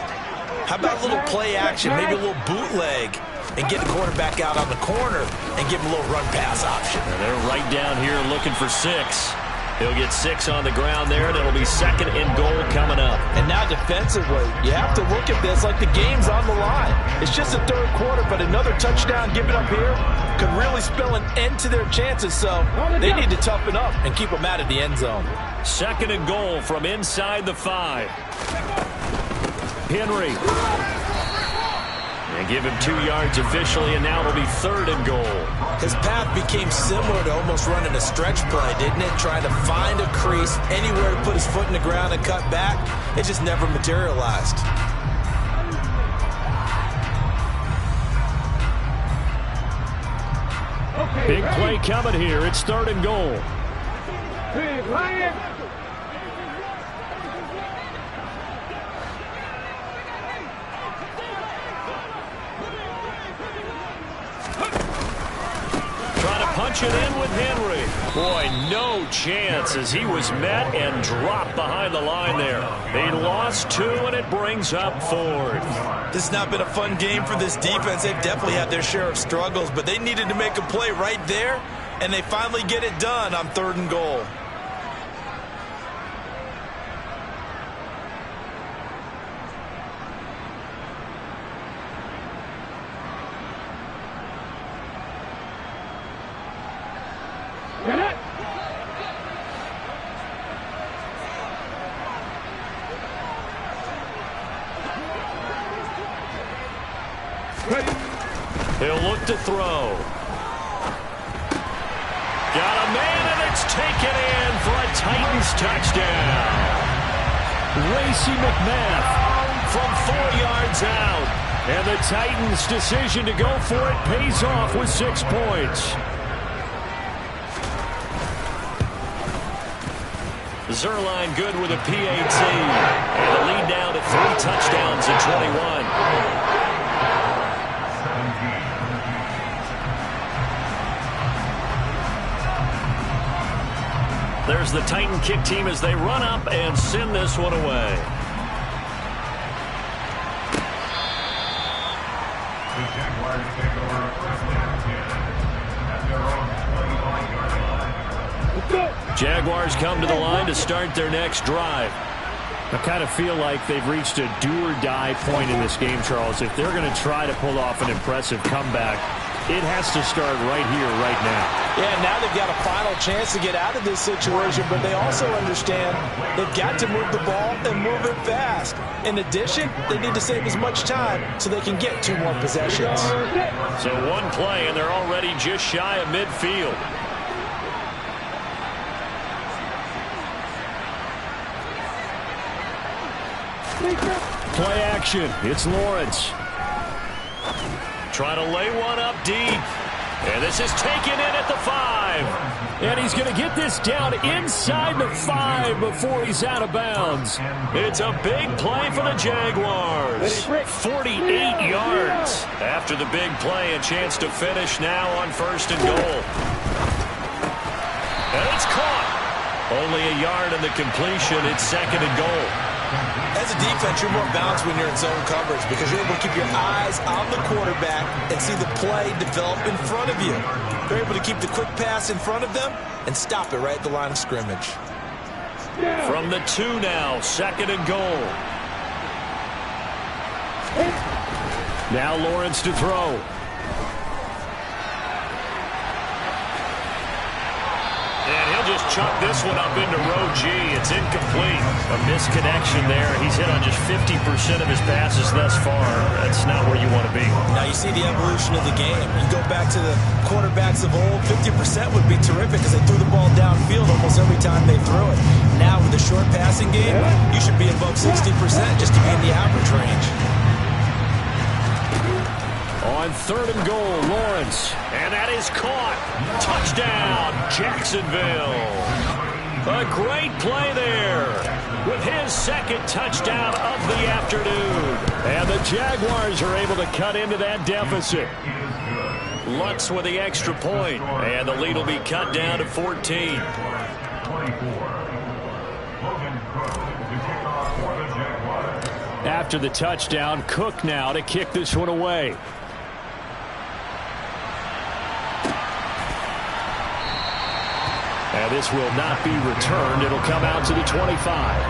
how about a little play action, maybe a little bootleg, and get the quarterback out on the corner and give him a little run pass option. And they're right down here looking for 6. He'll get 6 on the ground there, and it'll be 2nd and goal coming up. And now defensively, you have to look at this like the game's on the line. It's just the 3rd quarter, but another touchdown given up here could really spell an end to their chances, so they need to toughen up and keep them out of the end zone. 2nd and goal from inside the 5. Henry. And give him 2 yards officially, and now it'll be 3rd and goal. His path became similar to almost running a stretch play, didn't it? Trying to find a crease, anywhere to put his foot in the ground and cut back. It just never materialized. Big play coming here. It's 3rd and goal. Big Lion. Punch it in with Henry. Boy, no chance as he was met and dropped behind the line there. He lost 2, and it brings up 4th. This has not been a fun game for this defense. They've definitely had their share of struggles, but they needed to make a play right there, and they finally get it done on 3rd and goal. He'll look to throw. Got a man, and it's taken in for a Titans touchdown. Racy McMath from 4 yards out. And the Titans' decision to go for it pays off with 6 points. Zerline good with a PAT. And the lead down to 3 touchdowns at 21. There's the Titan kick team as they run up and send this one away. The Jaguars take over first and 10 at their own 25-yard line. Jaguars come to the line to start their next drive. I kind of feel like they've reached a do-or-die point in this game, Charles. If they're going to try to pull off an impressive comeback, it has to start right here, right now. Yeah, now they've got a final chance to get out of this situation, but they also understand they've got to move the ball and move it fast. In addition, they need to save as much time so they can get 2 more possessions. So 1 play, and they're already just shy of midfield. Play action. It's Lawrence. Trying to lay one up deep. And this is taken in at the 5. And he's going to get this down inside the 5 before he's out of bounds. It's a big play for the Jaguars. 48 yards. After the big play, a chance to finish now on 1st and goal. And it's caught. Only a yard in the completion. It's 2nd and goal. As a defense, you're more balanced when you're in zone coverage because you're able to keep your eyes on the quarterback and see the play develop in front of you. You're able to keep the quick pass in front of them and stop it right at the line of scrimmage. From the 2 now, 2nd and goal. Now Lawrence to throw. And he'll just chuck this one up into row G. It's incomplete. A misconnection there. He's hit on just 50% of his passes thus far. That's not where you want to be. Now you see the evolution of the game. You go back to the quarterbacks of old, 50% would be terrific because they threw the ball downfield almost every time they threw it. Now with the short passing game, you should be above 60% just to be in the average range. On 3rd and goal, Lawrence. And that is caught. Touchdown, Jacksonville. A great play there with his 2nd touchdown of the afternoon. And the Jaguars are able to cut into that deficit. Lutz with the extra point. And the lead will be cut down to 14. After the touchdown, Cook now to kick this one away. And this will not be returned. It'll come out to the 25.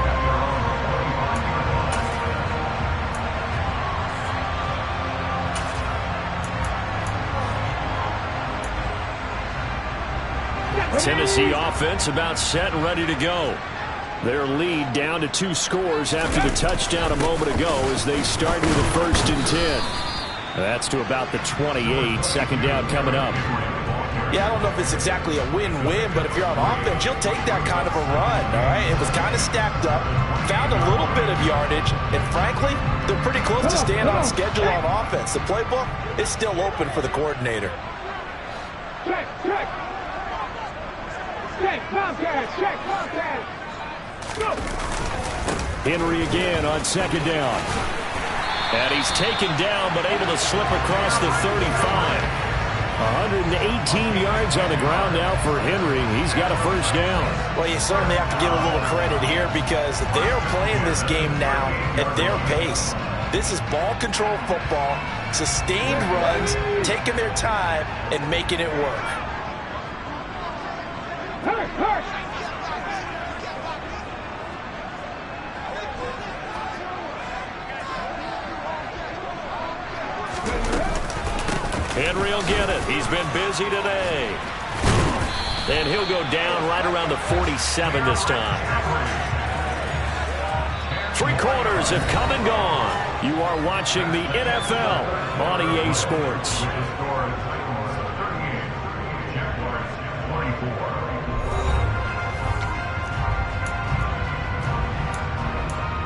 Tennessee offense about set and ready to go. Their lead down to 2 scores after the touchdown a moment ago as they start with a 1st and 10. That's to about the 28. 2nd down coming up. Yeah, I don't know if it's exactly a win-win, but if you're on offense, you'll take that kind of a run, all right? It was kind of stacked up, found a little bit of yardage, and frankly, they're pretty close to staying on schedule on offense. The playbook is still open for the coordinator. Check, check. Check, Tomcats, check, Tomcats. Go. Henry again on 2nd down. And he's taken down, but able to slip across the 35. 118 yards on the ground now for Henry. He's got a 1st down. Well, you certainly have to give a little credit here because they are playing this game now at their pace. This is ball control football, sustained runs, taking their time, and making it work. Henry will get it. He's been busy today. And he'll go down right around the 47 this time. 3 quarters have come and gone. You are watching the NFL on EA Sports. Jaguars 38, Jaguars 24. 2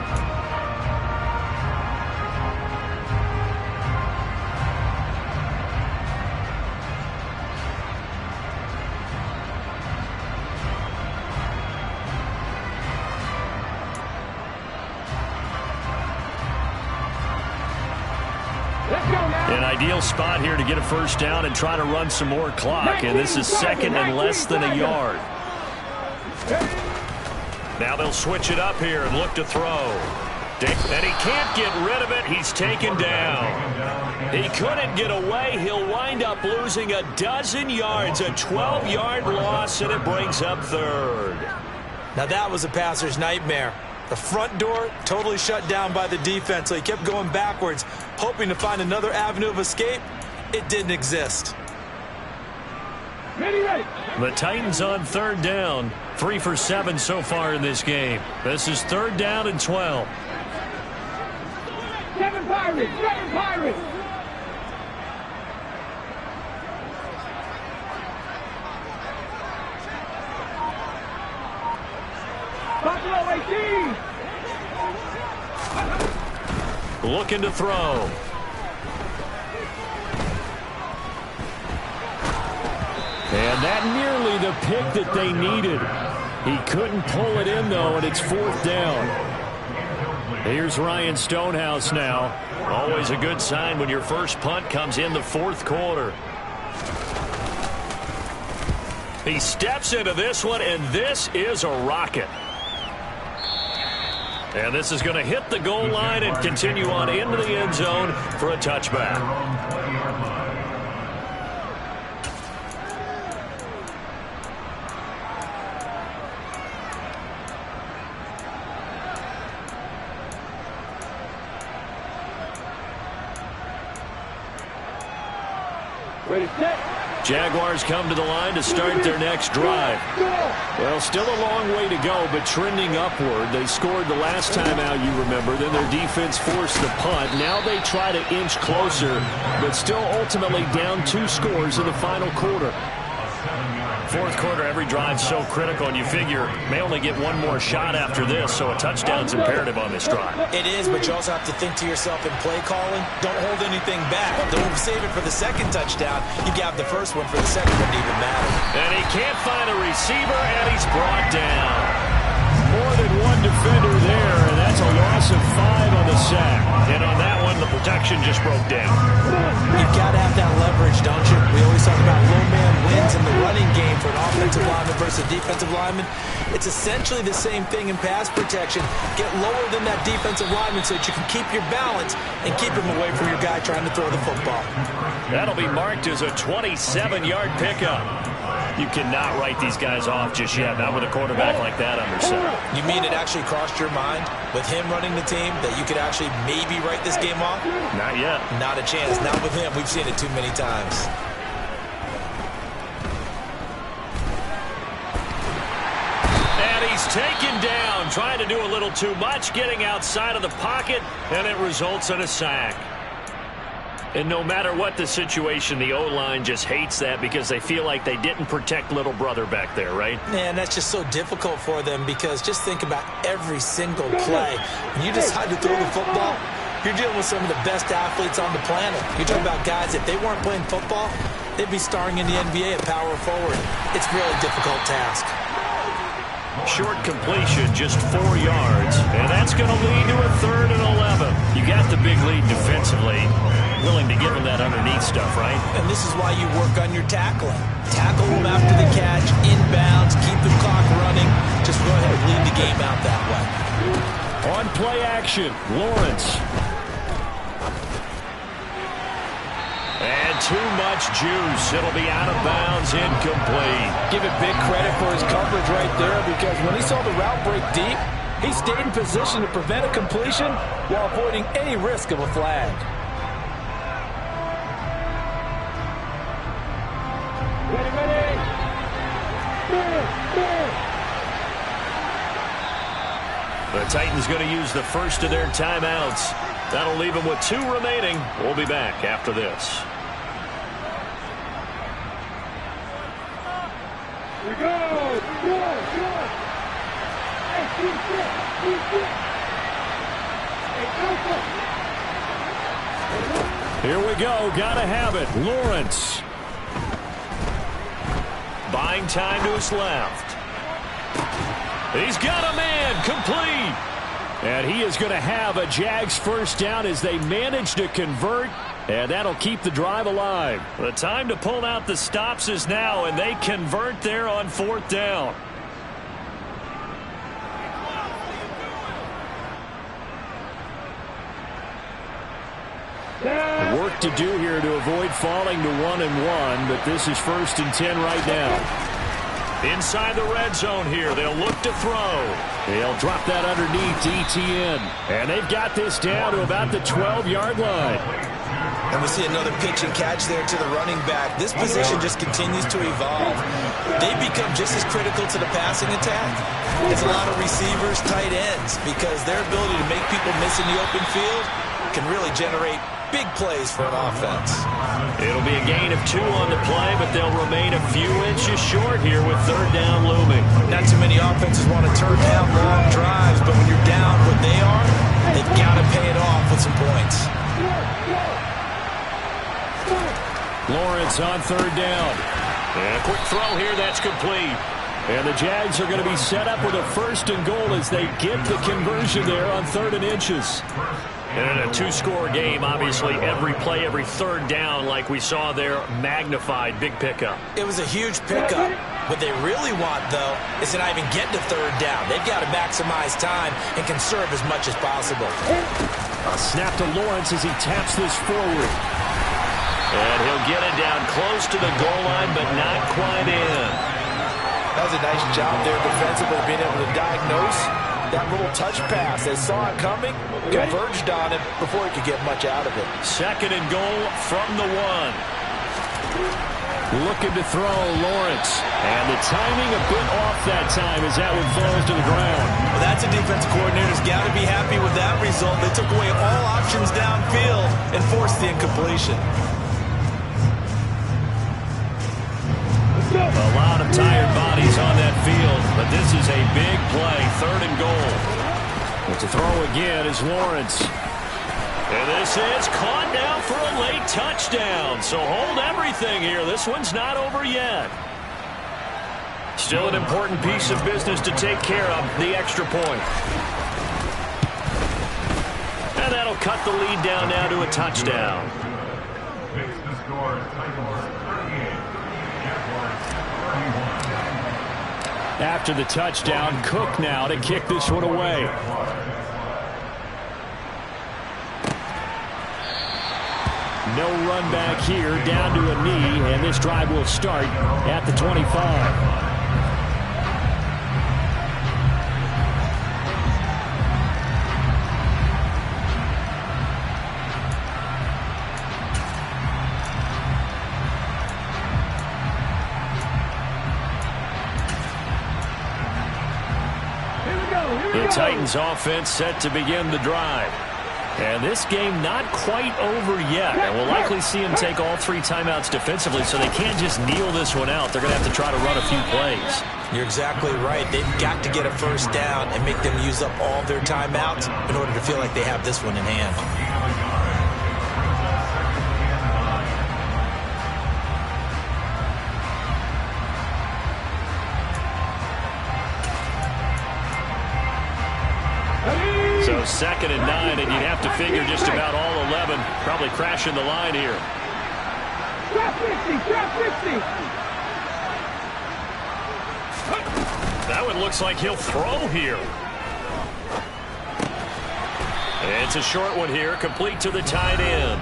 An ideal spot here to get a first down and try to run some more clock. And this is second and less than a yard. Now they'll switch it up here and look to throw. And he can't get rid of it. He's taken down. He couldn't get away. He'll wind up losing a dozen yards, a 12-yard loss, and it brings up third. Now that was a passer's nightmare. The front door totally shut down by the defense, so he kept going backwards, hoping to find another avenue of escape. It didn't exist. The Titans on third down. 3 for 7 so far in this game. This is third down and 12. 7 Pirates! 7 Pirates! Buffalo 18! Looking to throw. And that nearly the pick that they needed. He couldn't pull it in, though, and it's fourth down. Here's Ryan Stonehouse now. Always a good sign when your first punt comes in the fourth quarter. He steps into this one, and this is a rocket. And this is going to hit the goal line and continue on into the end zone for a touchback. Jaguars come to the line to start their next drive. Well, still a long way to go, but trending upward. They scored the last time out, you remember. Then their defense forced the punt. Now they try to inch closer, but still ultimately down 2 scores in the final quarter. Fourth quarter, every drive's so critical, and you figure may only get one more shot after this, so a touchdown's imperative on this drive. It is, but you also have to think to yourself in play calling, don't hold anything back. Don't save it for the second touchdown. You got the first one for the second, wouldn't even matter. And he can't find a receiver, and he's brought down. More than one defender there, and that's a loss of 5 on the sack. And on that one, the protection just broke down. You've got to have that leverage, don't you? We always talk about low man wins in the running game for an offensive lineman versus a defensive lineman. It's essentially the same thing in pass protection. Get lower than that defensive lineman so that you can keep your balance and keep him away from your guy trying to throw the football. That'll be marked as a 27-yard pickup. You cannot write these guys off just yet, not with a quarterback like that under center. You mean it actually crossed your mind with him running the team that you could actually maybe write this game off? Not yet. Not a chance. Not with him. We've seen it too many times. And he's taken down, trying to do a little too much, getting outside of the pocket, and it results in a sack. And no matter what the situation, the O-line just hates that because they feel like they didn't protect little brother back there, right? Man, that's just so difficult for them because just think about every single play. When you decide to throw the football, you're dealing with some of the best athletes on the planet. You're talking about guys, if they weren't playing football, they'd be starring in the NBA at power forward. It's a really difficult task. Short completion, just 4 yards, and that's going to lead to a 3rd and 11. You got the big lead defensively. Willing to give him that underneath stuff, right? And this is why you work on your tackling. Tackle him after the catch, inbounds, keep the clock running. Just go ahead and lead the game out that way. On play action, Lawrence. And too much juice. It'll be out of bounds, incomplete. Give it big credit for his coverage right there because when he saw the route break deep, he stayed in position to prevent a completion while avoiding any risk of a flag. The Titans going to use the first of their timeouts. That'll leave them with 2 remaining. We'll be back after this. Here we go! Here we go. Gotta have it. Lawrence. Buying time to his left. He's got a man. Complete. And he is going to have a Jags first down as they manage to convert And that'll keep the drive alive. The time to pull out the stops is now, and they convert there on 4th down. Work to do here to avoid falling to 1-1, but this is 1st and 10 right now. Inside the red zone here, they'll look to throw. They'll drop that underneath to ETN. And they've got this down to about the 12-yard line. And we see another pitch and catch there to the running back. This position just continues to evolve. They become just as critical to the passing attack as a lot of receivers, tight ends, because their ability to make people miss in the open field can really generate big plays for an offense. It'll be a gain of 2 on the play, but they'll remain a few inches short here with 3rd down looming. Not too many offenses want to turn down long drives, but when you're down what they are, they've got to pay it off with some points. Lawrence on 3rd down. And a quick throw here, that's complete. And the Jags are going to be set up with a 1st and goal as they get the conversion there on 3rd and inches. And in a 2-score game, obviously every play, every 3rd down, like we saw there, magnified, big pickup. It was a huge pickup. What they really want, though, is to not even get to 3rd down. They've got to maximize time and conserve as much as possible. A snap to Lawrence as he taps this forward. And he'll get it down close to the goal line, but not quite in. That was a nice job there defensively, being able to diagnose that little touch pass. They saw it coming, converged on him before he could get much out of it. 2nd and goal from the 1. Looking to throw, Lawrence. And the timing a bit off that time as that one falls to the ground. Well, that's a defensive coordinator's got to be happy with that result. They took away all options downfield and forced the incompletion. A lot of tired bodies on that field, but this is a big play, 3rd and goal. But to throw again is Lawrence. And this is caught now for a late touchdown. So hold everything here. This one's not over yet. Still an important piece of business to take care of, the extra point. And that'll cut the lead down now to a touchdown. Makes the score Titans 38. After the touchdown, Cook now to kick this one away. No run back here, down to a knee, and this drive will start at the 25. The Titans offense set to begin the drive. And this game not quite over yet. And we'll likely see them take all 3 timeouts defensively, so they can't just kneel this one out. They're going to have to try to run a few plays. You're exactly right. They've got to get a 1st down and make them use up all their timeouts in order to feel like they have this one in hand. So 2nd and 9, and you'd have to figure just about all 11 probably crashing the line here. Drop 50, drop 50. That one looks like he'll throw here. It's a short one here, complete to the tight end.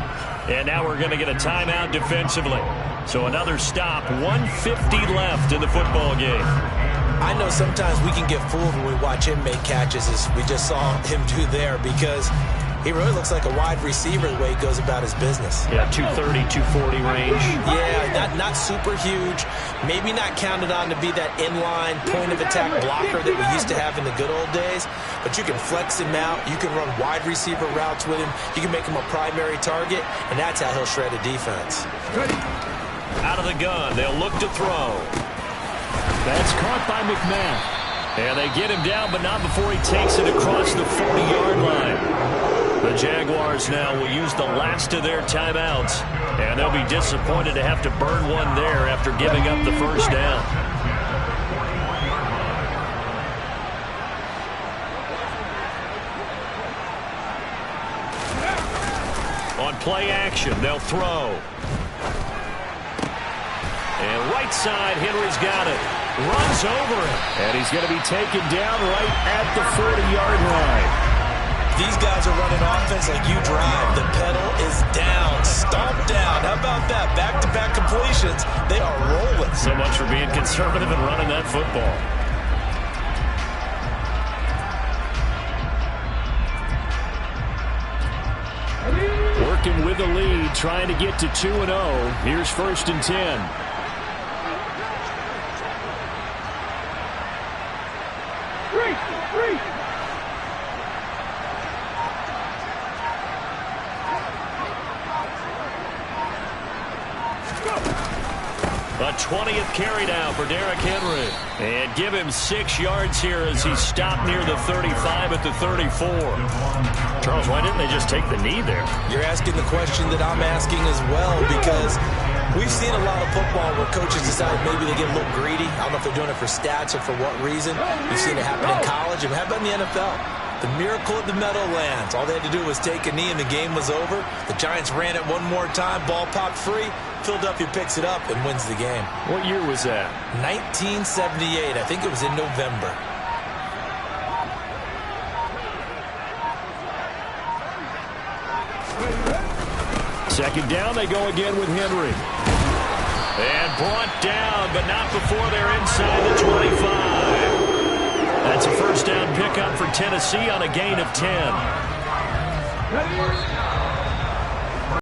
And now we're going to get a timeout defensively. So another stop, 1:50 left in the football game. I know sometimes we can get fooled when we watch him make catches, as we just saw him do there, because he really looks like a wide receiver the way he goes about his business. Yeah, 230, 240 range. Yeah, not super huge. Maybe not counted on to be that inline point-of-attack blocker that we used to have in the good old days, but you can flex him out. You can run wide receiver routes with him. You can make him a primary target, and that's how he'll shred a defense. Out of the gun, they'll look to throw. That's caught by McMahon. And they get him down, but not before he takes it across the 40-yard line. The Jaguars now will use the last of their timeouts, and they'll be disappointed to have to burn one there after giving up the 1st down. On On play action, they'll throw. And right side, Henry's got it. Runs over it. And he's going to be taken down right at the 40-yard line. These guys are running offense like you drive. The pedal is down, stomped down. How about that? Back-to-back completions. They are rolling. So much for being conservative and running that football. Working with the lead, trying to get to 2-0. Here's 1st and 10. A 20th carry down for Derrick Henry. And give him 6 yards here as he stopped near the 35 at the 34. Charles, why didn't they just take the knee there? You're asking the question that I'm asking as well, because we've seen a lot of football where coaches decide maybe they get a little greedy. I don't know if they're doing it for stats or for what reason. We've seen it happen in college and happen in the NFL. The miracle of the Meadowlands. All they had to do was take a knee and the game was over. The Giants ran it one more time. Ball popped free. Philadelphia picks it up and wins the game. What year was that? 1978. I think it was in November. Second down, they go again with Henry. And brought down, but not before they're inside the 25. That's a first down pickup for Tennessee on a gain of 10.